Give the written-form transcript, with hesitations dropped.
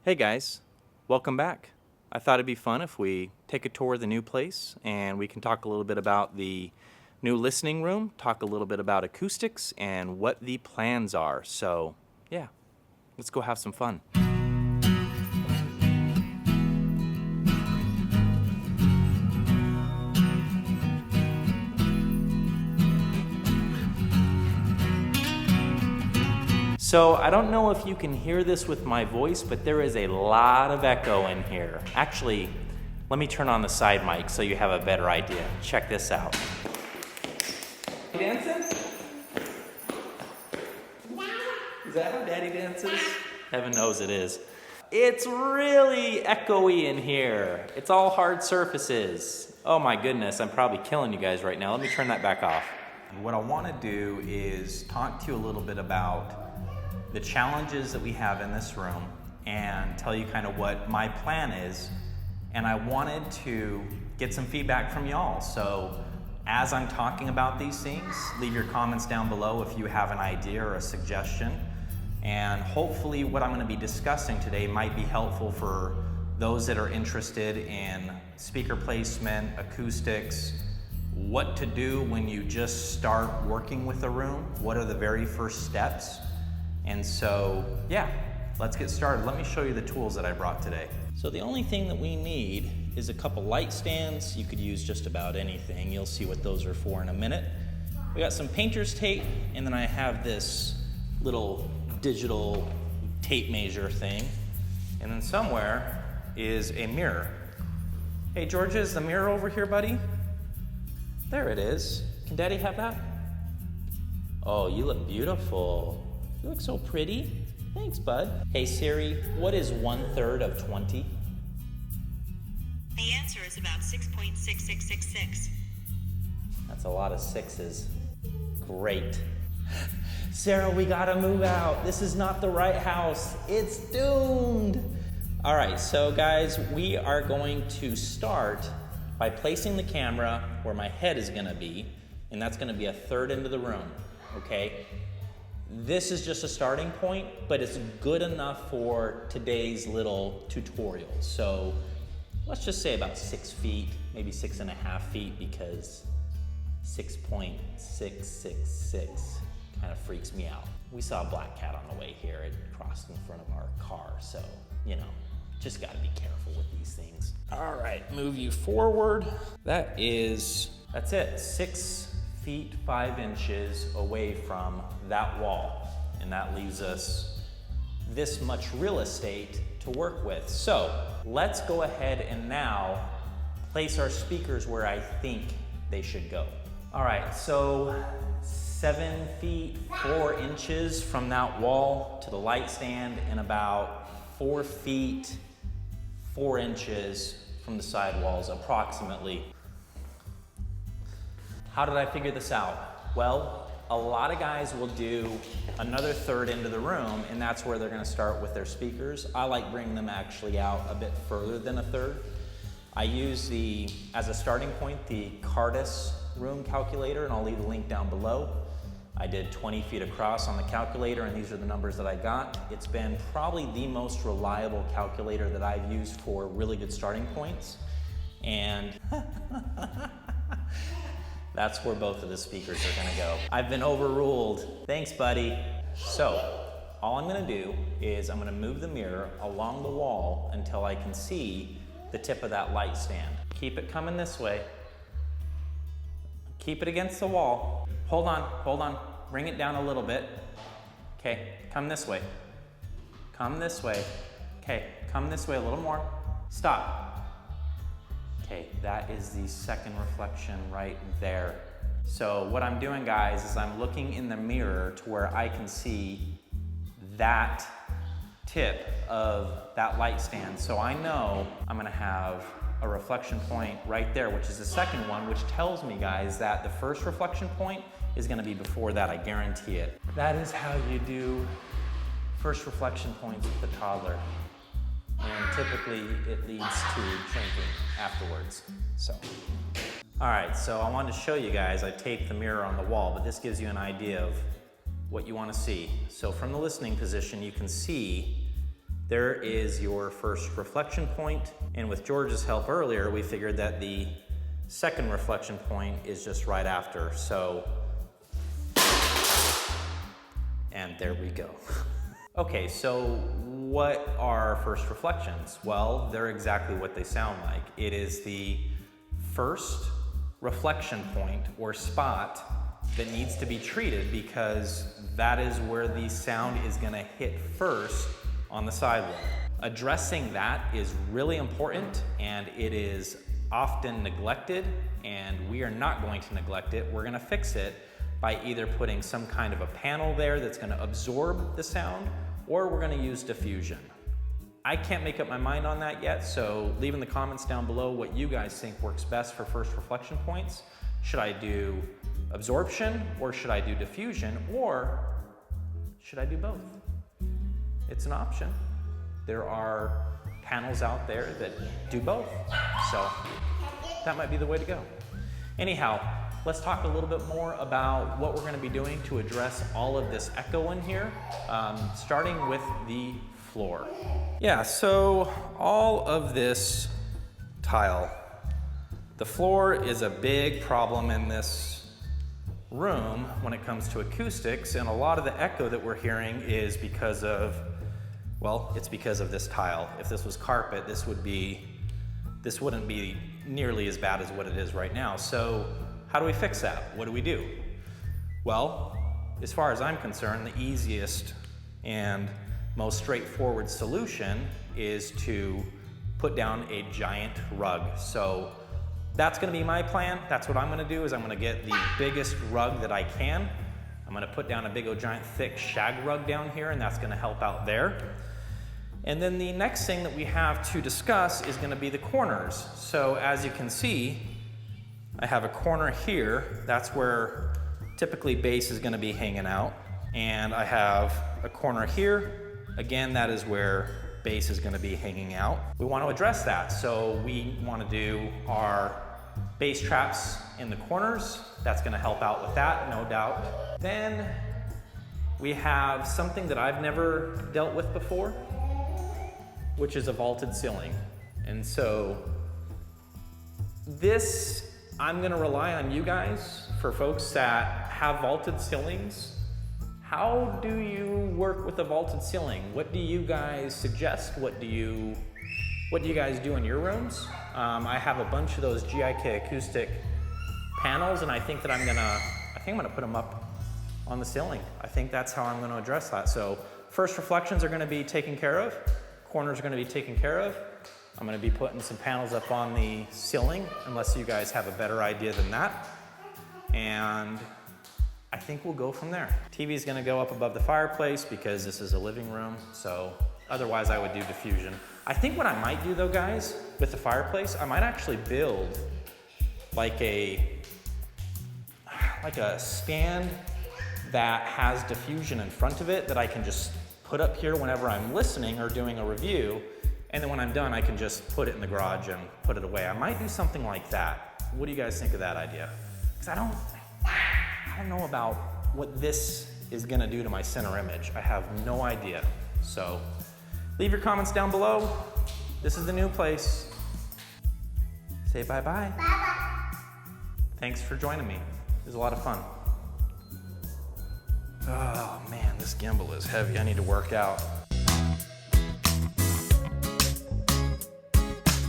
Hey guys, welcome back. I thought it'd be fun if we take a tour of the new place and we can talk a little bit about the new listening room, talk a little bit about acoustics and what the plans are. So, yeah, let's go have some fun. So I don't know if you can hear this with my voice, but there is a lot of echo in here. Actually, let me turn on the side mic so you have a better idea. Check this out. Dancing? Is that how Daddy dances? Heaven knows it is. It's really echoey in here. It's all hard surfaces. Oh my goodness, I'm probably killing you guys right now. Let me turn that back off. What I want to do is talk to you a little bit about the challenges that we have in this room and tell you kind of what my plan is. And I wanted to get some feedback from y'all. So as I'm talking about these things, leave your comments down below if you have an idea or a suggestion. And hopefully what I'm going to be discussing today might be helpful for those that are interested in speaker placement, acoustics, what to do when you just start working with a room, what are the very first steps. And so, yeah, let's get started. Let me show you the tools that I brought today. So the only thing that we need is a couple light stands. You could use just about anything. You'll see what those are for in a minute. We got some painter's tape, and then I have this little digital tape measure thing. And then somewhere is a mirror. Hey, Georgia, is the mirror over here, buddy? There it is. Can Daddy have that? Oh, you look beautiful. You look so pretty. Thanks, bud. Hey, Siri, what is 1/3 of 20? The answer is about 6.6666. That's a lot of sixes. Great. Sarah, we gotta move out. This is not the right house. It's doomed. All right, so guys, we are going to start by placing the camera where my head is gonna be, and that's gonna be 1/3 into the room, okay? This is just a starting point, but it's good enough for today's little tutorial. So let's just say about 6 feet, maybe 6.5 feet, because 6.666 kind of freaks me out. We saw a black cat on the way here. It crossed in front of our car, so, you know, just gotta be careful with these things. All right, move you forward. That's it, 6 feet 5 inches away from that wall. And that leaves us this much real estate to work with. So let's go ahead and now place our speakers where I think they should go. All right, so 7 feet 4 inches from that wall to the light stand, and about 4 feet 4 inches from the side walls, approximately. How did I figure this out? Well, a lot of guys will do another 1/3 into the room, and that's where they're gonna start with their speakers. I like bringing them actually out a bit further than 1/3. I use as a starting point, the Cardis room calculator, and I'll leave the link down below. I did 20 feet across on the calculator, and these are the numbers that I got. It's been probably the most reliable calculator that I've used for really good starting points. And that's where both of the speakers are gonna go. I've been overruled. Thanks, buddy. So, all I'm gonna do is I'm gonna move the mirror along the wall until I can see the tip of that light stand. Keep it coming this way. Keep it against the wall. Hold on. Bring it down a little bit. Okay, come this way. Come this way. Okay, come this way a little more. Stop. Okay, that is the second reflection right there. So what I'm doing, guys, is I'm looking in the mirror to where I can see that tip of that light stand. So I know I'm gonna have a reflection point right there, which is the second one, which tells me, guys, that the first reflection point is gonna be before that, I guarantee it. That is how you do first reflection points with the toddler. And typically it leads to shrinking afterwards. So, all right, so I wanted to show you guys, I taped the mirror on the wall, but this gives you an idea of what you want to see. So from the listening position, you can see There is your first reflection point, and with George's help earlier, we figured that the second reflection point is just right after, so, and there we go. Okay, so what are first reflections? Well, they're exactly what they sound like. It is the first reflection point or spot that needs to be treated because that is where the sound is going to hit first on the sidewall. Addressing that is really important, and it is often neglected, and we are not going to neglect it. We're going to fix it by either putting some kind of a panel there that's going to absorb the sound, or we're going to use diffusion. I can't make up my mind on that yet, so leave in the comments down below what you guys think works best for first reflection points. Should I do absorption, or should I do diffusion, or should I do both? It's an option. There are panels out there that do both, so that might be the way to go. Anyhow, let's talk a little bit more about what we're going to be doing to address all of this echo in here, starting with the floor. Yeah, so all of this tile, the floor is a big problem in this room when it comes to acoustics, and a lot of the echo that we're hearing is because of, well, it's because of this tile. If this was carpet, this wouldn't be nearly as bad as what it is right now. So how do we fix that? What do we do? Well, as far as I'm concerned, the easiest and most straightforward solution is to put down a giant rug. So that's gonna be my plan. That's what I'm gonna do, is I'm gonna get the biggest rug that I can. I'm gonna put down a big old giant thick shag rug down here, and that's gonna help out there. And then the next thing that we have to discuss is gonna be the corners. So as you can see, I have a corner here. That's where typically bass is gonna be hanging out. And I have a corner here. Again, that is where bass is gonna be hanging out. We wanna address that. So we wanna do our bass traps in the corners. That's gonna help out with that, no doubt. Then we have something that I've never dealt with before, which is a vaulted ceiling. And so this, I'm gonna rely on you guys for folks that have vaulted ceilings. How do you work with a vaulted ceiling? What do you guys suggest? What do you guys do in your rooms? I have a bunch of those GIK acoustic panels, and I think I'm gonna put them up on the ceiling. I think that's how I'm gonna address that. So first reflections are gonna be taken care of. Corners are gonna be taken care of. I'm gonna be putting some panels up on the ceiling, unless you guys have a better idea than that. And I think we'll go from there. TV is gonna go up above the fireplace because this is a living room, so otherwise I would do diffusion. I think what I might do though, guys, with the fireplace, I might actually build like a stand that has diffusion in front of it that I can just put up here whenever I'm listening or doing a review, and then when I'm done, I can just put it in the garage and put it away. I might do something like that. What do you guys think of that idea? Because I don't know about what this is gonna do to my center image. I have no idea. So leave your comments down below. This is the new place. Say bye-bye. Bye-bye. Thanks for joining me. It was a lot of fun. Oh man, this gimbal is heavy. I need to work out.